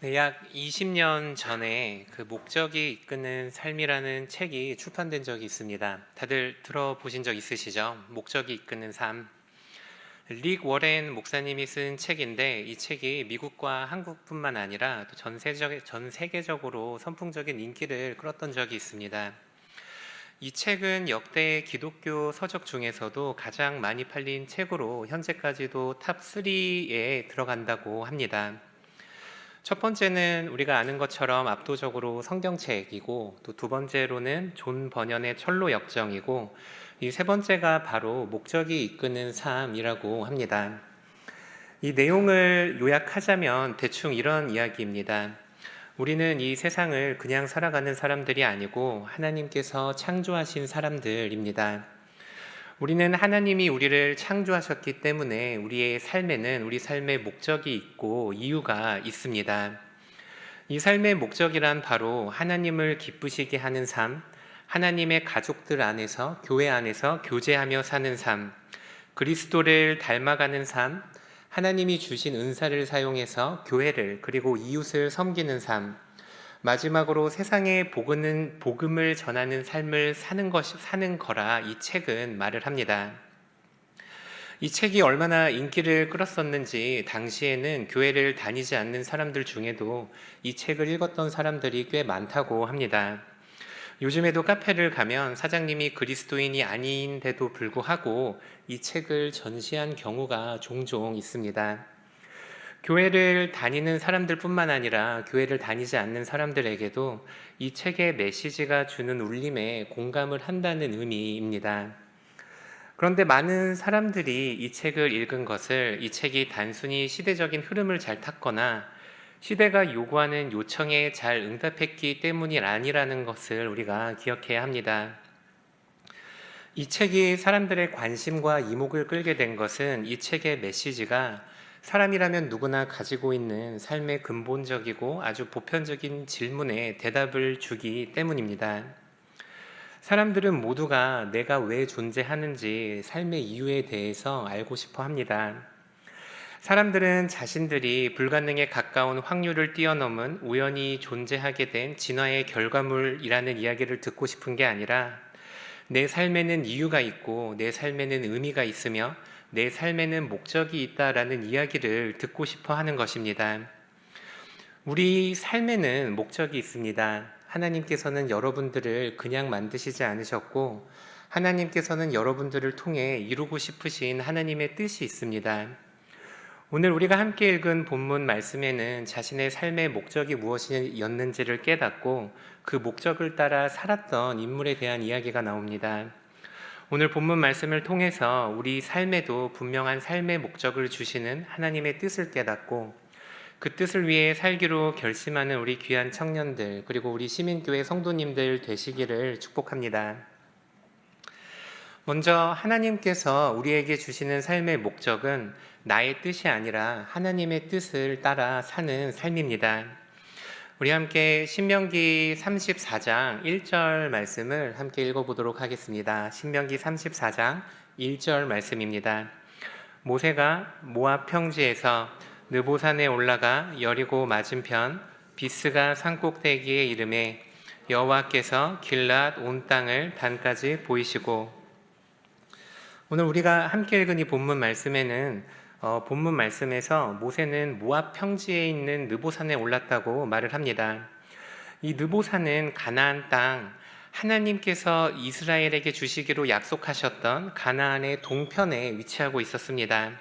네, 약 20년 전에 그 목적이 이끄는 삶이라는 책이 출판된 적이 있습니다. 다들 들어보신 적 있으시죠? 목적이 이끄는 삶. 릭 워렌 목사님이 쓴 책인데 이 책이 미국과 한국뿐만 아니라 또 전 세계적으로 선풍적인 인기를 끌었던 적이 있습니다. 이 책은 역대 기독교 서적 중에서도 가장 많이 팔린 책으로 현재까지도 탑 3에 들어간다고 합니다. 첫 번째는 우리가 아는 것처럼 압도적으로 성경책이고, 또 두 번째로는 존 버년의 철로 역정이고, 이 세 번째가 바로 목적이 이끄는 삶이라고 합니다. 이 내용을 요약하자면 대충 이런 이야기입니다. 우리는 이 세상을 그냥 살아가는 사람들이 아니고 하나님께서 창조하신 사람들입니다. 우리는 하나님이 우리를 창조하셨기 때문에 우리 삶의 목적이 있고 이유가 있습니다. 이 삶의 목적이란 바로 하나님을 기쁘시게 하는 삶, 하나님의 가족들 안에서, 교회 안에서 교제하며 사는 삶, 그리스도를 닮아가는 삶, 하나님이 주신 은사를 사용해서 교회를 그리고 이웃을 섬기는 삶, 마지막으로 세상에 복음을 전하는 삶을 사는 거라 이 책은 말을 합니다. 이 책이 얼마나 인기를 끌었었는지 당시에는 교회를 다니지 않는 사람들 중에도 이 책을 읽었던 사람들이 꽤 많다고 합니다. 요즘에도 카페를 가면 사장님이 그리스도인이 아닌데도 불구하고 이 책을 전시한 경우가 종종 있습니다. 교회를 다니는 사람들뿐만 아니라 교회를 다니지 않는 사람들에게도 이 책의 메시지가 주는 울림에 공감을 한다는 의미입니다. 그런데 많은 사람들이 이 책을 읽은 것을 이 책이 단순히 시대적인 흐름을 잘 탔거나 시대가 요구하는 요청에 잘 응답했기 때문이 아니라는 것을 우리가 기억해야 합니다. 이 책이 사람들의 관심과 이목을 끌게 된 것은 이 책의 메시지가 사람이라면 누구나 가지고 있는 삶의 근본적이고 아주 보편적인 질문에 대답을 주기 때문입니다. 사람들은 모두가 내가 왜 존재하는지 삶의 이유에 대해서 알고 싶어 합니다. 사람들은 자신들이 불가능에 가까운 확률을 뛰어넘은 우연히 존재하게 된 진화의 결과물이라는 이야기를 듣고 싶은 게 아니라 내 삶에는 이유가 있고 내 삶에는 의미가 있으며 내 삶에는 목적이 있다라는 이야기를 듣고 싶어 하는 것입니다. 우리 삶에는 목적이 있습니다. 하나님께서는 여러분들을 그냥 만드시지 않으셨고 하나님께서는 여러분들을 통해 이루고 싶으신 하나님의 뜻이 있습니다. 오늘 우리가 함께 읽은 본문 말씀에는 자신의 삶의 목적이 무엇이었는지를 깨닫고 그 목적을 따라 살았던 인물에 대한 이야기가 나옵니다. 오늘 본문 말씀을 통해서 우리 삶에도 분명한 삶의 목적을 주시는 하나님의 뜻을 깨닫고 그 뜻을 위해 살기로 결심하는 우리 귀한 청년들 그리고 우리 시민교회 성도님들 되시기를 축복합니다. 먼저 하나님께서 우리에게 주시는 삶의 목적은 나의 뜻이 아니라 하나님의 뜻을 따라 사는 삶입니다. 우리 함께 신명기 34장 1절 말씀을 함께 읽어보도록 하겠습니다. 신명기 34장 1절 말씀입니다. 모세가 모압 평지에서 느보산에 올라가 여리고 맞은편 비스가 산꼭대기에 이르매 여호와께서 길랏 온 땅을 단까지 보이시고. 오늘 우리가 함께 읽은 이 본문 말씀에는 본문 말씀에서 모세는 모압 평지에 있는 느보산에 올랐다고 말을 합니다. 이 느보산은 가나안 땅, 하나님께서 이스라엘에게 주시기로 약속하셨던 가나안의 동편에 위치하고 있었습니다.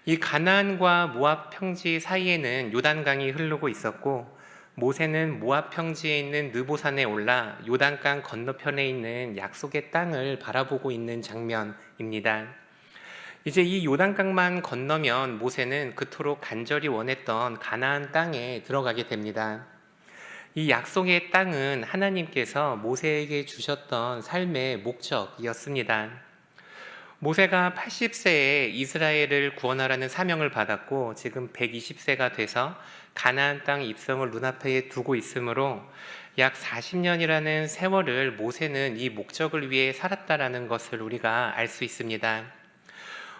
이 가나안과 모압 평지 사이에는 요단강이 흐르고 있었고 모세는 모압 평지에 있는 느보산에 올라 요단강 건너편에 있는 약속의 땅을 바라보고 있는 장면입니다. 이제 이 요단강만 건너면 모세는 그토록 간절히 원했던 가나안 땅에 들어가게 됩니다. 이 약속의 땅은 하나님께서 모세에게 주셨던 삶의 목적이었습니다. 모세가 80세에 이스라엘을 구원하라는 사명을 받았고 지금 120세가 돼서 가나안 땅 입성을 눈앞에 두고 있으므로 약 40년이라는 세월을 모세는 이 목적을 위해 살았다라는 것을 우리가 알 수 있습니다.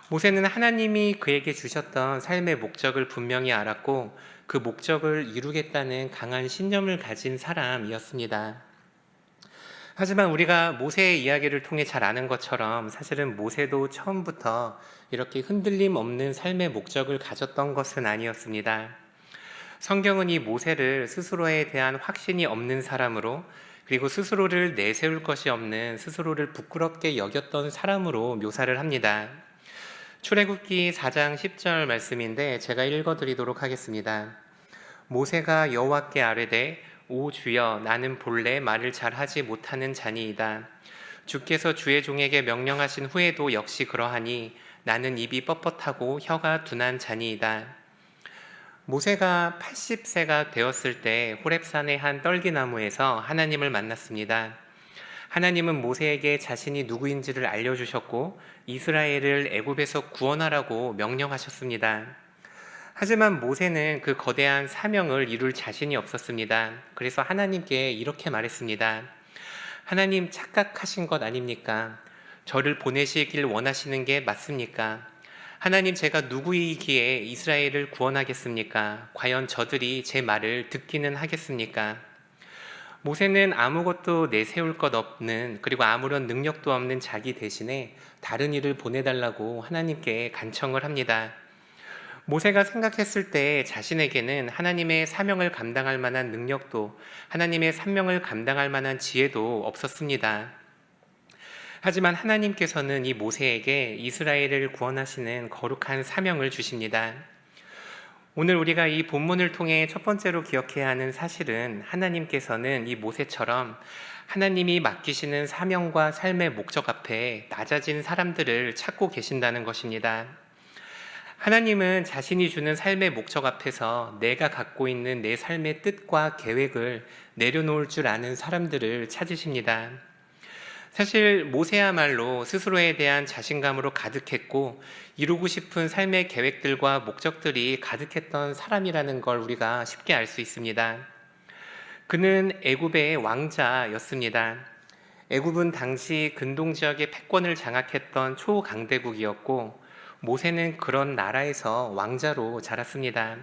모세는 하나님이 그에게 주셨던 삶의 목적을 분명히 알았고 그 목적을 이루겠다는 강한 신념을 가진 사람이었습니다. 하지만 우리가 모세의 이야기를 통해 잘 아는 것처럼 사실은 모세도 처음부터 이렇게 흔들림 없는 삶의 목적을 가졌던 것은 아니었습니다. 성경은 이 모세를 스스로에 대한 확신이 없는 사람으로, 그리고 스스로를 내세울 것이 없는, 스스로를 부끄럽게 여겼던 사람으로 묘사를 합니다. 출애굽기 4장 10절 말씀인데 제가 읽어드리도록 하겠습니다. 모세가 여호와께 아뢰되 오 주여, 나는 본래 말을 잘하지 못하는 자니이다. 주께서 주의 종에게 명령하신 후에도 역시 그러하니 나는 입이 뻣뻣하고 혀가 둔한 자니이다. 모세가 80세가 되었을 때 호렙산의 한 떨기나무에서 하나님을 만났습니다. 하나님은 모세에게 자신이 누구인지를 알려주셨고 이스라엘을 애굽에서 구원하라고 명령하셨습니다. 하지만 모세는 그 거대한 사명을 이룰 자신이 없었습니다. 그래서 하나님께 이렇게 말했습니다. 하나님, 착각하신 것 아닙니까? 저를 보내시길 원하시는 게 맞습니까? 하나님, 제가 누구이기에 이스라엘을 구원하겠습니까? 과연 저들이 제 말을 듣기는 하겠습니까? 모세는 아무것도 내세울 것 없는, 그리고 아무런 능력도 없는 자기 대신에 다른 이를 보내달라고 하나님께 간청을 합니다. 모세가 생각했을 때 자신에게는 하나님의 사명을 감당할 만한 능력도, 하나님의 사명을 감당할 만한 지혜도 없었습니다. 하지만 하나님께서는 이 모세에게 이스라엘을 구원하시는 거룩한 사명을 주십니다. 오늘 우리가 이 본문을 통해 첫 번째로 기억해야 하는 사실은 하나님께서는 이 모세처럼 하나님이 맡기시는 사명과 삶의 목적 앞에 낮아진 사람들을 찾고 계신다는 것입니다. 하나님은 자신이 주는 삶의 목적 앞에서 내가 갖고 있는 내 삶의 뜻과 계획을 내려놓을 줄 아는 사람들을 찾으십니다. 사실 모세야말로 스스로에 대한 자신감으로 가득했고 이루고 싶은 삶의 계획들과 목적들이 가득했던 사람이라는 걸 우리가 쉽게 알 수 있습니다. 그는 애굽의 왕자였습니다. 애굽은 당시 근동 지역의 패권을 장악했던 초강대국이었고 모세는 그런 나라에서 왕자로 자랐습니다.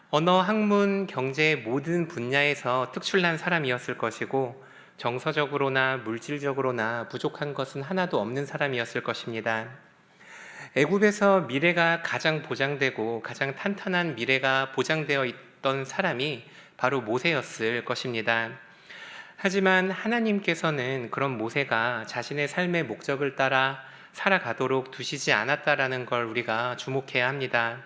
언어, 학문, 경제 모든 분야에서 특출난 사람이었을 것이고 정서적으로나 물질적으로나 부족한 것은 하나도 없는 사람이었을 것입니다. 애굽에서 미래가 가장 보장되고 가장 탄탄한 미래가 보장되어 있던 사람이 바로 모세였을 것입니다. 하지만 하나님께서는 그런 모세가 자신의 삶의 목적을 따라 살아가도록 두시지 않았다라는 걸 우리가 주목해야 합니다.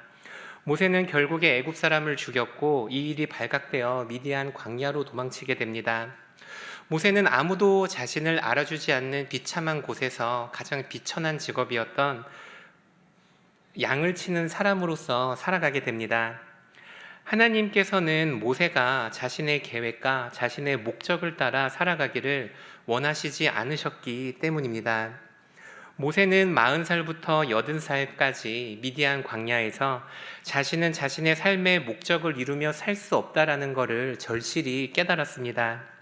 모세는 결국에 애굽 사람을 죽였고 이 일이 발각되어 미디안 광야로 도망치게 됩니다. 모세는 아무도 자신을 알아주지 않는 비참한 곳에서 가장 비천한 직업이었던 양을 치는 사람으로서 살아가게 됩니다. 하나님께서는 모세가 자신의 계획과 자신의 목적을 따라 살아가기를 원하시지 않으셨기 때문입니다. 모세는 40살부터 80살까지 미디안 광야에서 자신은 자신의 삶의 목적을 이루며 살 수 없다라는 것을 절실히 깨달았습니다.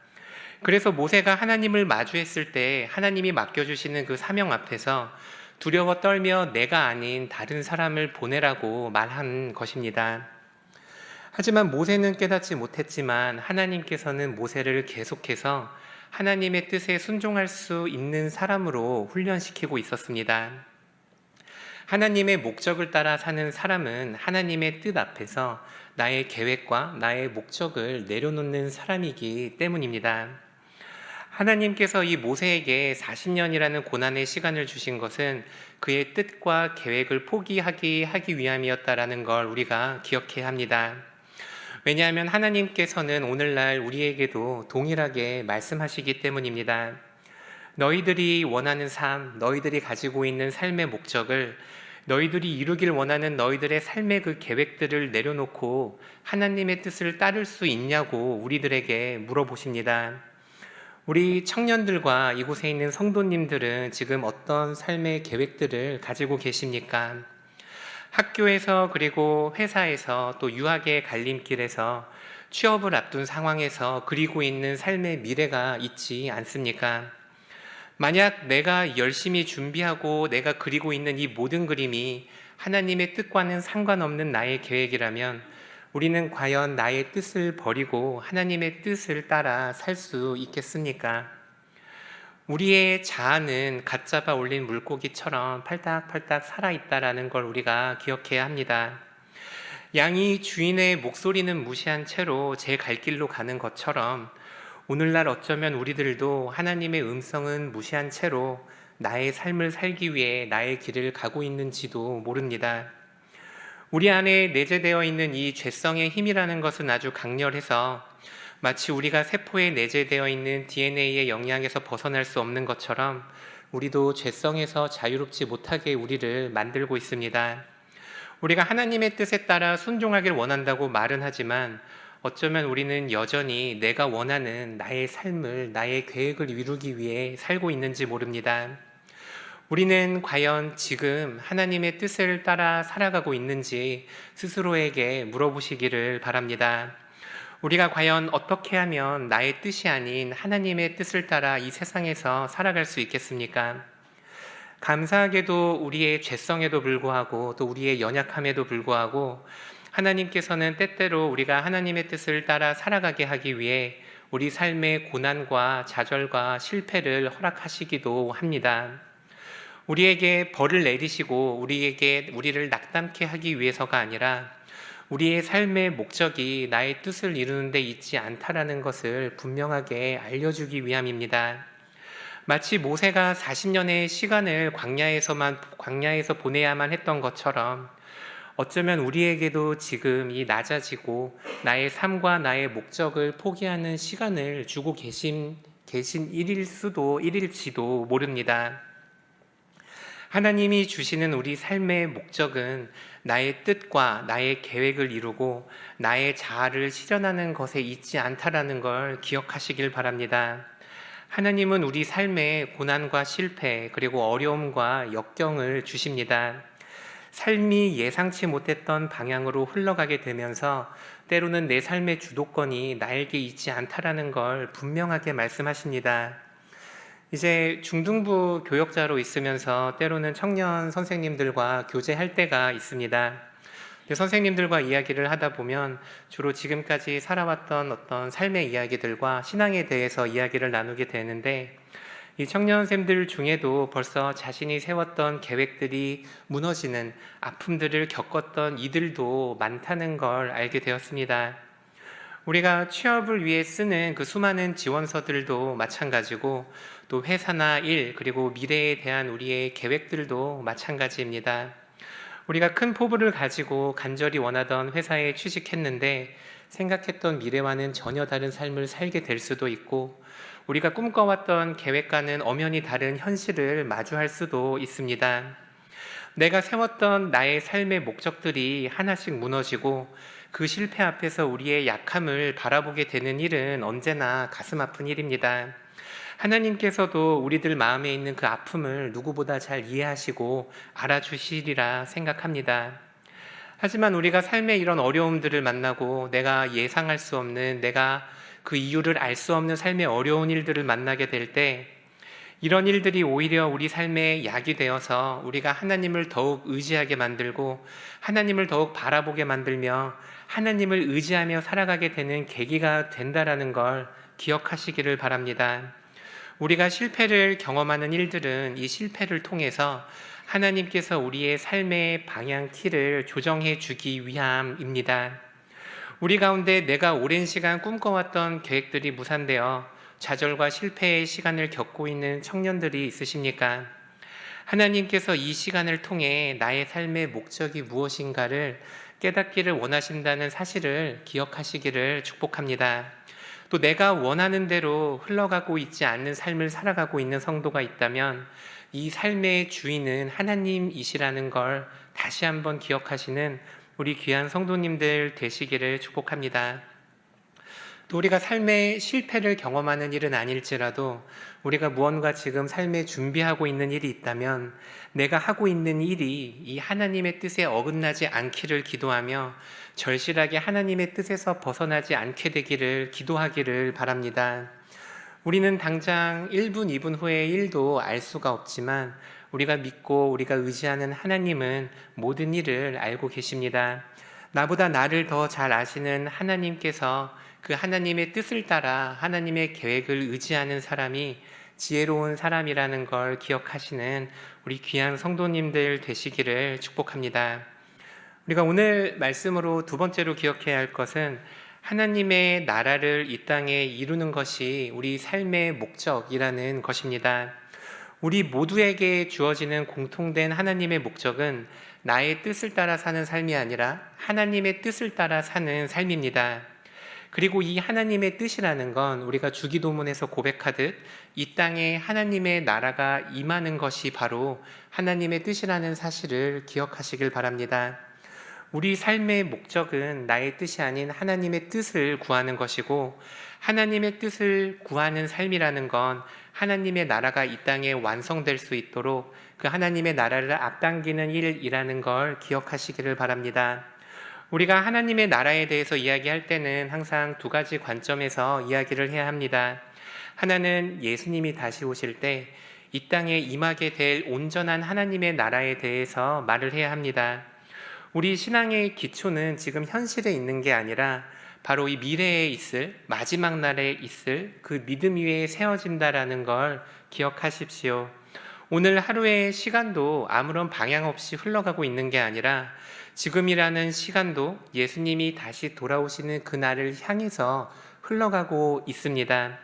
그래서 모세가 하나님을 마주했을 때 하나님이 맡겨주시는 그 사명 앞에서 두려워 떨며 내가 아닌 다른 사람을 보내라고 말한 것입니다. 하지만 모세는 깨닫지 못했지만 하나님께서는 모세를 계속해서 하나님의 뜻에 순종할 수 있는 사람으로 훈련시키고 있었습니다. 하나님의 목적을 따라 사는 사람은 하나님의 뜻 앞에서 나의 계획과 나의 목적을 내려놓는 사람이기 때문입니다. 하나님께서 이 모세에게 40년이라는 고난의 시간을 주신 것은 그의 뜻과 계획을 포기하기 위함이었다라는 걸 우리가 기억해야 합니다. 왜냐하면 하나님께서는 오늘날 우리에게도 동일하게 말씀하시기 때문입니다. 너희들이 원하는 삶, 너희들이 가지고 있는 삶의 목적을, 너희들이 이루길 원하는 너희들의 삶의 그 계획들을 내려놓고 하나님의 뜻을 따를 수 있냐고 우리들에게 물어보십니다. 우리 청년들과 이곳에 있는 성도님들은 지금 어떤 삶의 계획들을 가지고 계십니까? 학교에서 그리고 회사에서 또 유학의 갈림길에서 취업을 앞둔 상황에서 그리고 있는 삶의 미래가 있지 않습니까? 만약 내가 열심히 준비하고 내가 그리고 있는 이 모든 그림이 하나님의 뜻과는 상관없는 나의 계획이라면 우리는 과연 나의 뜻을 버리고 하나님의 뜻을 따라 살 수 있겠습니까? 우리의 자아는 갓 잡아 올린 물고기처럼 팔딱팔딱 살아있다라는 걸 우리가 기억해야 합니다. 양이 주인의 목소리는 무시한 채로 제 갈 길로 가는 것처럼 오늘날 어쩌면 우리들도 하나님의 음성은 무시한 채로 나의 삶을 살기 위해 나의 길을 가고 있는지도 모릅니다. 우리 안에 내재되어 있는 이 죄성의 힘이라는 것은 아주 강렬해서 마치 우리가 세포에 내재되어 있는 DNA의 영향에서 벗어날 수 없는 것처럼 우리도 죄성에서 자유롭지 못하게 우리를 만들고 있습니다. 우리가 하나님의 뜻에 따라 순종하길 원한다고 말은 하지만 어쩌면 우리는 여전히 내가 원하는 나의 삶을, 나의 계획을 이루기 위해 살고 있는지 모릅니다. 우리는 과연 지금 하나님의 뜻을 따라 살아가고 있는지 스스로에게 물어보시기를 바랍니다. 우리가 과연 어떻게 하면 나의 뜻이 아닌 하나님의 뜻을 따라 이 세상에서 살아갈 수 있겠습니까? 감사하게도 우리의 죄성에도 불구하고 또 우리의 연약함에도 불구하고 하나님께서는 때때로 우리가 하나님의 뜻을 따라 살아가게 하기 위해 우리 삶의 고난과 좌절과 실패를 허락하시기도 합니다. 우리에게 벌을 내리시고 우리를 낙담케 하기 위해서가 아니라 우리의 삶의 목적이 나의 뜻을 이루는 데 있지 않다라는 것을 분명하게 알려주기 위함입니다. 마치 모세가 40년의 시간을 광야에서 보내야만 했던 것처럼 어쩌면 우리에게도 지금 이 낮아지고 나의 삶과 나의 목적을 포기하는 시간을 주고 계신 일일지도 모릅니다. 하나님이 주시는 우리 삶의 목적은 나의 뜻과 나의 계획을 이루고 나의 자아를 실현하는 것에 있지 않다라는 걸 기억하시길 바랍니다. 하나님은 우리 삶에 고난과 실패 그리고 어려움과 역경을 주십니다. 삶이 예상치 못했던 방향으로 흘러가게 되면서 때로는 내 삶의 주도권이 나에게 있지 않다라는 걸 분명하게 말씀하십니다. 이제 중등부 교역자로 있으면서 때로는 청년 선생님들과 교제할 때가 있습니다. 선생님들과 이야기를 하다 보면 주로 지금까지 살아왔던 어떤 삶의 이야기들과 신앙에 대해서 이야기를 나누게 되는데 이 청년생들 중에도 벌써 자신이 세웠던 계획들이 무너지는 아픔들을 겪었던 이들도 많다는 걸 알게 되었습니다. 우리가 취업을 위해 쓰는 그 수많은 지원서들도 마찬가지고 또 회사나 일 그리고 미래에 대한 우리의 계획들도 마찬가지입니다. 우리가 큰 포부를 가지고 간절히 원하던 회사에 취직했는데 생각했던 미래와는 전혀 다른 삶을 살게 될 수도 있고 우리가 꿈꿔왔던 계획과는 엄연히 다른 현실을 마주할 수도 있습니다. 내가 세웠던 나의 삶의 목적들이 하나씩 무너지고 그 실패 앞에서 우리의 약함을 바라보게 되는 일은 언제나 가슴 아픈 일입니다. 하나님께서도 우리들 마음에 있는 그 아픔을 누구보다 잘 이해하시고 알아주시리라 생각합니다. 하지만 우리가 삶의 이런 어려움들을 만나고 내가 예상할 수 없는, 내가 그 이유를 알 수 없는 삶의 어려운 일들을 만나게 될 때 이런 일들이 오히려 우리 삶의 약이 되어서 우리가 하나님을 더욱 의지하게 만들고 하나님을 더욱 바라보게 만들며 하나님을 의지하며 살아가게 되는 계기가 된다라는 걸 기억하시기를 바랍니다. 우리가 실패를 경험하는 일들은 이 실패를 통해서 하나님께서 우리의 삶의 방향키를 조정해 주기 위함입니다. 우리 가운데 내가 오랜 시간 꿈꿔왔던 계획들이 무산되어 좌절과 실패의 시간을 겪고 있는 청년들이 있으십니까? 하나님께서 이 시간을 통해 나의 삶의 목적이 무엇인가를 깨닫기를 원하신다는 사실을 기억하시기를 축복합니다. 또 내가 원하는 대로 흘러가고 있지 않는 삶을 살아가고 있는 성도가 있다면 이 삶의 주인은 하나님이시라는 걸 다시 한번 기억하시는 우리 귀한 성도님들 되시기를 축복합니다. 또 우리가 삶의 실패를 경험하는 일은 아닐지라도 우리가 무언가 지금 삶에 준비하고 있는 일이 있다면 내가 하고 있는 일이 이 하나님의 뜻에 어긋나지 않기를 기도하며 절실하게 하나님의 뜻에서 벗어나지 않게 되기를 기도하기를 바랍니다. 우리는 당장 1분, 2분 후의 일도 알 수가 없지만 우리가 믿고 우리가 의지하는 하나님은 모든 일을 알고 계십니다. 나보다 나를 더 잘 아시는 하나님께서 그 하나님의 뜻을 따라 하나님의 계획을 의지하는 사람이 지혜로운 사람이라는 걸 기억하시는 우리 귀한 성도님들 되시기를 축복합니다. 우리가 오늘 말씀으로 두 번째로 기억해야 할 것은 하나님의 나라를 이 땅에 이루는 것이 우리 삶의 목적이라는 것입니다. 우리 모두에게 주어지는 공통된 하나님의 목적은 나의 뜻을 따라 사는 삶이 아니라 하나님의 뜻을 따라 사는 삶입니다. 그리고 이 하나님의 뜻이라는 건 우리가 주기도문에서 고백하듯 이 땅에 하나님의 나라가 임하는 것이 바로 하나님의 뜻이라는 사실을 기억하시길 바랍니다. 우리 삶의 목적은 나의 뜻이 아닌 하나님의 뜻을 구하는 것이고, 하나님의 뜻을 구하는 삶이라는 건 하나님의 나라가 이 땅에 완성될 수 있도록 그 하나님의 나라를 앞당기는 일이라는 걸 기억하시기를 바랍니다. 우리가 하나님의 나라에 대해서 이야기할 때는 항상 두 가지 관점에서 이야기를 해야 합니다. 하나는 예수님이 다시 오실 때 이 땅에 임하게 될 온전한 하나님의 나라에 대해서 말을 해야 합니다. 우리 신앙의 기초는 지금 현실에 있는 게 아니라 바로 이 미래에 있을, 마지막 날에 있을 그 믿음 위에 세워진다라는 걸 기억하십시오. 오늘 하루의 시간도 아무런 방향 없이 흘러가고 있는 게 아니라 지금이라는 시간도 예수님이 다시 돌아오시는 그날을 향해서 흘러가고 있습니다.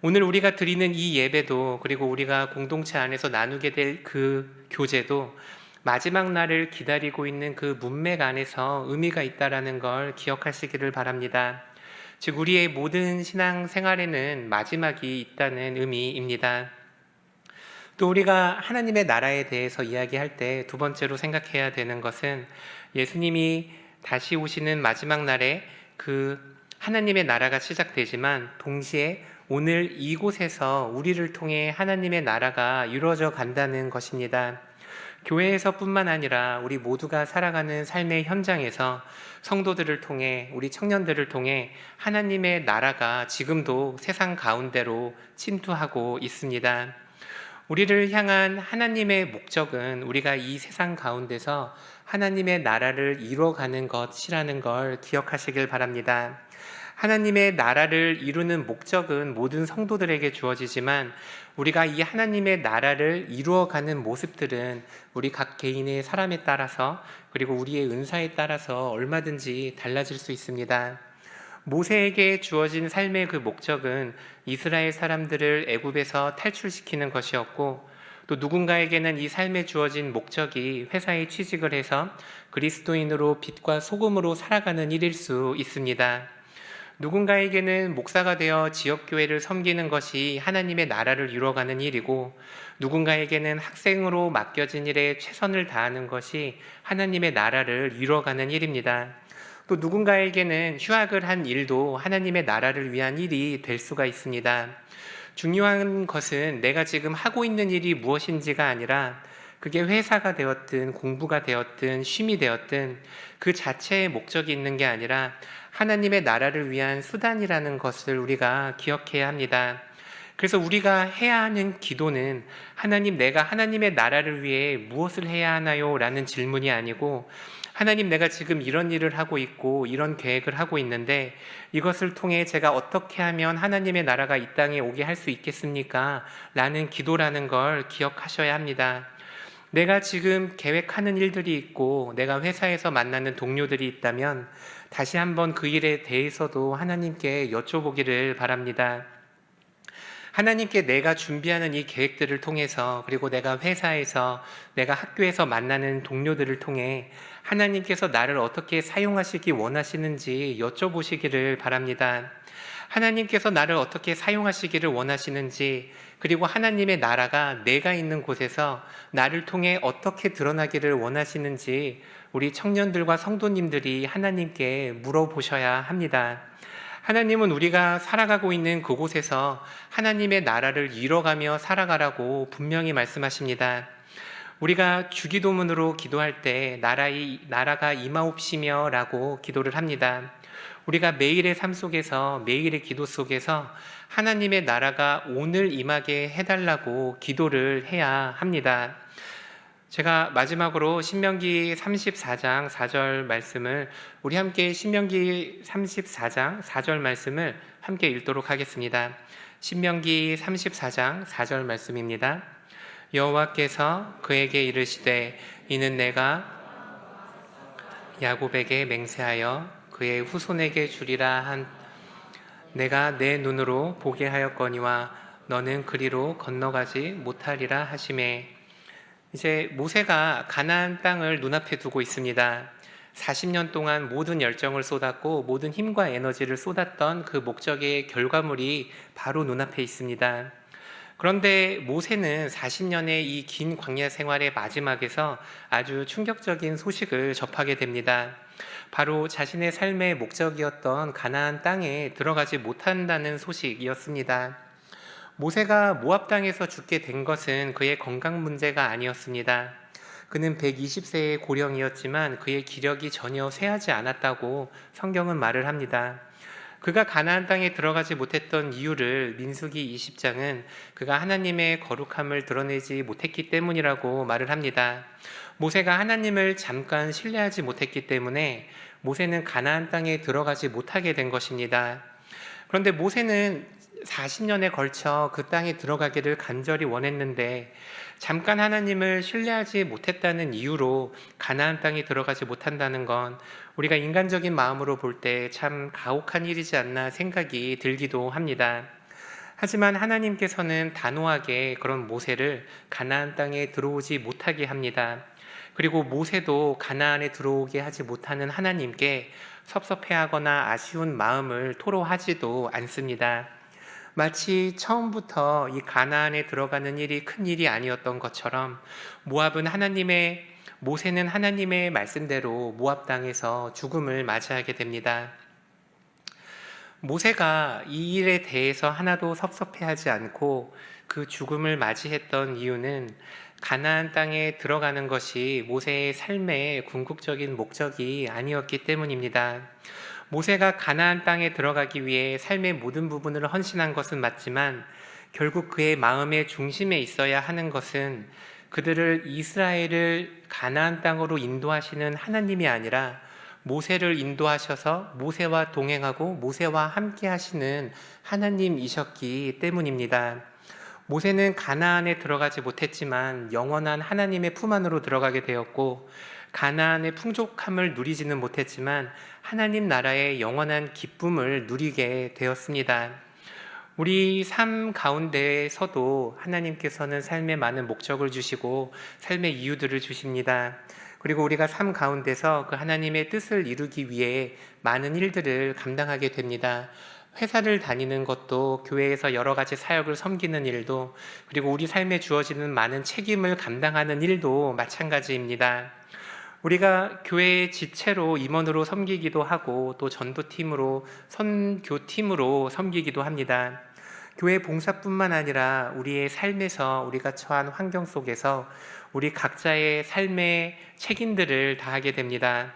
오늘 우리가 드리는 이 예배도, 그리고 우리가 공동체 안에서 나누게 될 그 교제도 마지막 날을 기다리고 있는 그 문맥 안에서 의미가 있다라는 걸 기억하시기를 바랍니다. 즉 우리의 모든 신앙 생활에는 마지막이 있다는 의미입니다. 또 우리가 하나님의 나라에 대해서 이야기할 때 두 번째로 생각해야 되는 것은 예수님이 다시 오시는 마지막 날에 그 하나님의 나라가 시작되지만 동시에 오늘 이곳에서 우리를 통해 하나님의 나라가 이루어져 간다는 것입니다. 교회에서뿐만 아니라 우리 모두가 살아가는 삶의 현장에서 성도들을 통해, 우리 청년들을 통해 하나님의 나라가 지금도 세상 가운데로 침투하고 있습니다. 우리를 향한 하나님의 목적은 우리가 이 세상 가운데서 하나님의 나라를 이루어가는 것이라는 걸 기억하시길 바랍니다. 하나님의 나라를 이루는 목적은 모든 성도들에게 주어지지만 우리가 이 하나님의 나라를 이루어가는 모습들은 우리 각 개인의 사람에 따라서, 그리고 우리의 은사에 따라서 얼마든지 달라질 수 있습니다. 모세에게 주어진 삶의 그 목적은 이스라엘 사람들을 애굽에서 탈출시키는 것이었고, 또 누군가에게는 이 삶에 주어진 목적이 회사에 취직을 해서 그리스도인으로 빛과 소금으로 살아가는 일일 수 있습니다. 누군가에게는 목사가 되어 지역교회를 섬기는 것이 하나님의 나라를 이루어가는 일이고, 누군가에게는 학생으로 맡겨진 일에 최선을 다하는 것이 하나님의 나라를 이루어가는 일입니다. 또 누군가에게는 휴학을 한 일도 하나님의 나라를 위한 일이 될 수가 있습니다. 중요한 것은 내가 지금 하고 있는 일이 무엇인지가 아니라 그게 회사가 되었든 공부가 되었든 쉼이 되었든 그 자체의 목적이 있는 게 아니라 하나님의 나라를 위한 수단이라는 것을 우리가 기억해야 합니다. 그래서 우리가 해야 하는 기도는 하나님, 내가 하나님의 나라를 위해 무엇을 해야 하나요? 라는 질문이 아니고, 하나님, 내가 지금 이런 일을 하고 있고 이런 계획을 하고 있는데 이것을 통해 제가 어떻게 하면 하나님의 나라가 이 땅에 오게 할 수 있겠습니까? 라는 기도라는 걸 기억하셔야 합니다. 내가 지금 계획하는 일들이 있고 내가 회사에서 만나는 동료들이 있다면 다시 한번 그 일에 대해서도 하나님께 여쭤보기를 바랍니다. 하나님께 내가 준비하는 이 계획들을 통해서, 그리고 내가 회사에서, 내가 학교에서 만나는 동료들을 통해 하나님께서 나를 어떻게 사용하시기 원하시는지 여쭤보시기를 바랍니다. 하나님께서 나를 어떻게 사용하시기를 원하시는지, 그리고 하나님의 나라가 내가 있는 곳에서 나를 통해 어떻게 드러나기를 원하시는지 우리 청년들과 성도님들이 하나님께 물어보셔야 합니다. 하나님은 우리가 살아가고 있는 그곳에서 하나님의 나라를 이뤄가며 살아가라고 분명히 말씀하십니다. 우리가 주기도문으로 기도할 때 나라가 임하옵시며 라고 기도를 합니다. 우리가 매일의 삶 속에서, 매일의 기도 속에서 하나님의 나라가 오늘 임하게 해달라고 기도를 해야 합니다. 제가 마지막으로 신명기 34장 4절 말씀을, 우리 함께 신명기 34장 4절 말씀을 함께 읽도록 하겠습니다. 신명기 34장 4절 말씀입니다. 여호와께서 그에게 이르시되 이는 내가 야곱에게 맹세하여 그의 후손에게 주리라 한 내가 내 눈으로 보게 하였거니와 너는 그리로 건너가지 못하리라 하시매. 이제 모세가 가나안 땅을 눈앞에 두고 있습니다. 40년 동안 모든 열정을 쏟았고 모든 힘과 에너지를 쏟았던 그 목적의 결과물이 바로 눈앞에 있습니다. 그런데 모세는 40년의 이 긴 광야 생활의 마지막에서 아주 충격적인 소식을 접하게 됩니다. 바로 자신의 삶의 목적이었던 가나안 땅에 들어가지 못한다는 소식이었습니다. 모세가 모압 땅에서 죽게 된 것은 그의 건강 문제가 아니었습니다. 그는 120세의 고령이었지만 그의 기력이 전혀 쇠하지 않았다고 성경은 말을 합니다. 그가 가나안 땅에 들어가지 못했던 이유를 민수기 20장은 그가 하나님의 거룩함을 드러내지 못했기 때문이라고 말을 합니다. 모세가 하나님을 잠깐 신뢰하지 못했기 때문에 모세는 가나안 땅에 들어가지 못하게 된 것입니다. 그런데 모세는 40년에 걸쳐 그 땅에 들어가기를 간절히 원했는데 잠깐 하나님을 신뢰하지 못했다는 이유로 가나안 땅에 들어가지 못한다는 건 우리가 인간적인 마음으로 볼 때 참 가혹한 일이지 않나 생각이 들기도 합니다. 하지만 하나님께서는 단호하게 그런 모세를 가나안 땅에 들어오지 못하게 합니다. 그리고 모세도 가나안에 들어오게 하지 못하는 하나님께 섭섭해하거나 아쉬운 마음을 토로하지도 않습니다. 마치 처음부터 이 가나안에 들어가는 일이 큰 일이 아니었던 것처럼 모세는 하나님의 말씀대로 모압 땅에서 죽음을 맞이하게 됩니다. 모세가 이 일에 대해서 하나도 섭섭해하지 않고 그 죽음을 맞이했던 이유는 가나안 땅에 들어가는 것이 모세의 삶의 궁극적인 목적이 아니었기 때문입니다. 모세가 가나안 땅에 들어가기 위해 삶의 모든 부분을 헌신한 것은 맞지만 결국 그의 마음의 중심에 있어야 하는 것은 그들을 이스라엘을 가나안 땅으로 인도하시는 하나님이 아니라 모세를 인도하셔서 모세와 동행하고 모세와 함께 하시는 하나님이셨기 때문입니다. 모세는 가나안에 들어가지 못했지만 영원한 하나님의 품 안으로 들어가게 되었고 가나안의 풍족함을 누리지는 못했지만 하나님 나라의 영원한 기쁨을 누리게 되었습니다. 우리 삶 가운데서도 하나님께서는 삶에 많은 목적을 주시고 삶의 이유들을 주십니다. 그리고 우리가 삶 가운데서 그 하나님의 뜻을 이루기 위해 많은 일들을 감당하게 됩니다. 회사를 다니는 것도, 교회에서 여러 가지 사역을 섬기는 일도, 그리고 우리 삶에 주어지는 많은 책임을 감당하는 일도 마찬가지입니다. 우리가 교회의 지체로 임원으로 섬기기도 하고 또 전도팀으로, 선교팀으로 섬기기도 합니다. 교회 봉사뿐만 아니라 우리의 삶에서 우리가 처한 환경 속에서 우리 각자의 삶의 책임들을 다하게 됩니다.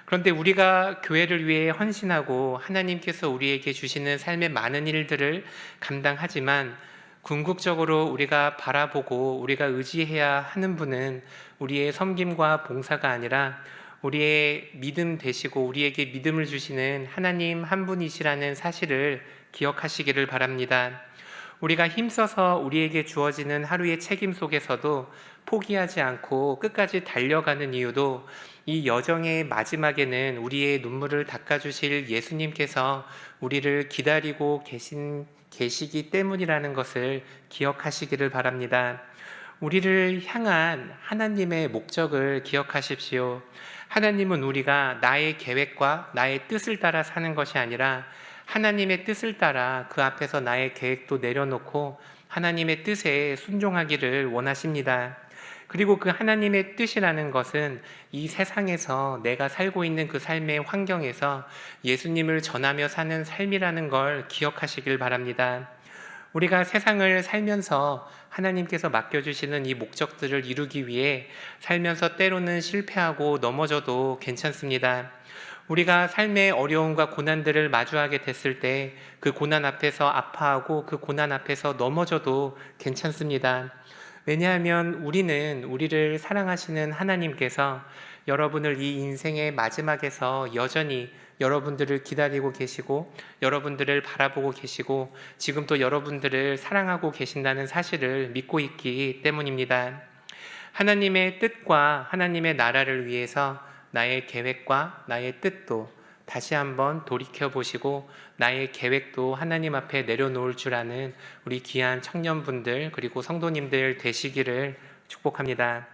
그런데 우리가 교회를 위해 헌신하고 하나님께서 우리에게 주시는 삶의 많은 일들을 감당하지만 궁극적으로 우리가 바라보고 우리가 의지해야 하는 분은 우리의 섬김과 봉사가 아니라 우리의 믿음 되시고 우리에게 믿음을 주시는 하나님 한 분이시라는 사실을 기억하시기를 바랍니다. 우리가 힘써서 우리에게 주어지는 하루의 책임 속에서도 포기하지 않고 끝까지 달려가는 이유도 이 여정의 마지막에는 우리의 눈물을 닦아주실 예수님께서 우리를 기다리고 계시기 때문이라는 것을 기억하시기를 바랍니다. 우리를 향한 하나님의 목적을 기억하십시오. 하나님은 우리가 나의 계획과 나의 뜻을 따라 사는 것이 아니라 하나님의 뜻을 따라 그 앞에서 나의 계획도 내려놓고 하나님의 뜻에 순종하기를 원하십니다. 그리고 그 하나님의 뜻이라는 것은 이 세상에서 내가 살고 있는 그 삶의 환경에서 예수님을 전하며 사는 삶이라는 걸 기억하시길 바랍니다. 우리가 세상을 살면서 하나님께서 맡겨주시는 이 목적들을 이루기 위해 살면서 때로는 실패하고 넘어져도 괜찮습니다. 우리가 삶의 어려움과 고난들을 마주하게 됐을 때 그 고난 앞에서 아파하고 그 고난 앞에서 넘어져도 괜찮습니다. 왜냐하면 우리는 우리를 사랑하시는 하나님께서 여러분을 이 인생의 마지막에서 여전히 여러분들을 기다리고 계시고 여러분들을 바라보고 계시고 지금도 여러분들을 사랑하고 계신다는 사실을 믿고 있기 때문입니다. 하나님의 뜻과 하나님의 나라를 위해서 나의 계획과 나의 뜻도 다시 한번 돌이켜 보시고 나의 계획도 하나님 앞에 내려놓을 줄 아는 우리 귀한 청년분들 그리고 성도님들 되시기를 축복합니다.